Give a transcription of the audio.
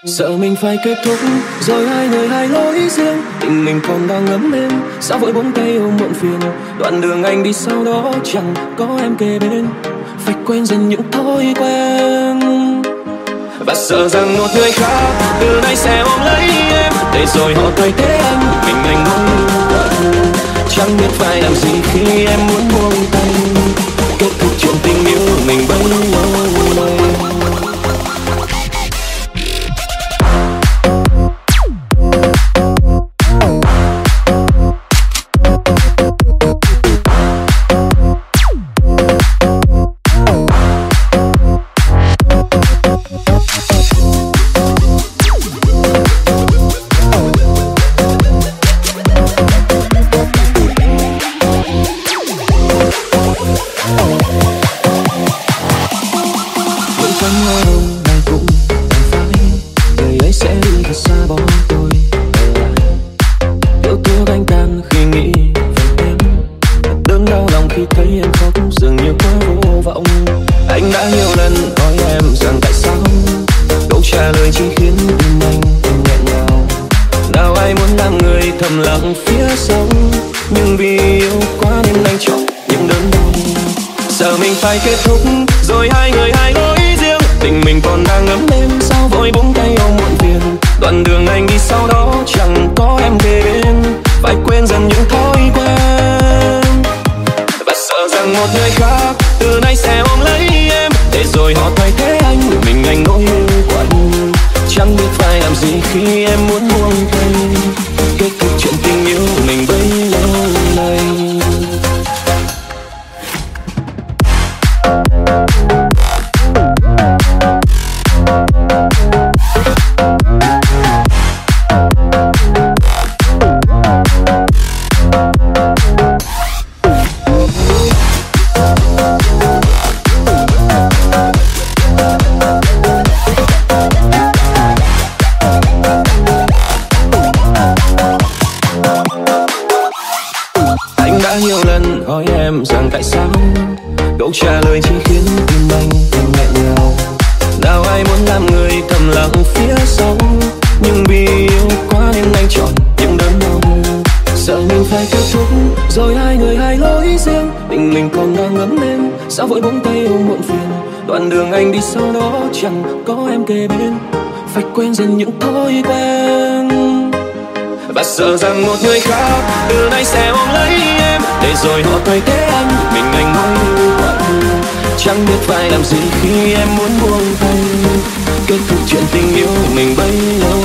Sợ mình phải kết thúc rồi hai người hai lối riêng, tình mình còn đang ấm êm, sao vội buông tay ôm muộn phiền. Đoạn đường anh đi sau đó chẳng có em kề bên, phải quên dần những thói quen. Và sợ rằng một người khác từ nay sẽ ôm lấy em, để rồi họ thay thế anh, mình ngồi quẩn. Chẳng biết phải làm gì khi em muốn buông tay, kết thúc chuyện tình yêu mình bấy lâu nay. Phải kết thúc rồi hai người hai lối riêng, tình mình còn đang ấm êm, sao vội buông tay ôm muộn phiền. Đoạn đường anh đi sau đó chẳng có em kề bên, phải quên dần những thói quen. Và sợ rằng một người khác từ nay sẽ ôm lấy em, để rồi họ thay thế anh, mình nỗi yêu quạnh. Chẳng biết phải làm gì khi em muốn buông tay, kết thúc chuyện tình yêu mình bấy lâu nay. Rằng tại sao câu trả lời chỉ khiến tim anh thêm nghẹn ngào. Nào ai muốn làm người thầm lặng phía sau, nhưng vì yêu quá nên anh chọn những đớn đau. Sợ mình phải kết thúc rồi hai người hai lối riêng, tình mình còn đang ấm êm, sao vội buông tay ôm muộn phiền. Đoạn đường anh đi sau đó chẳng có em kề bên, phải quên dần những thói quen. Và sợ rằng một người khác từ nay sẽ ôm lấy em, để rồi họ thay thế anh, mình nỗi quặn. Chẳng biết phải làm gì khi em muốn buông tay, kết thúc chuyện tình yêu mình bấy lâu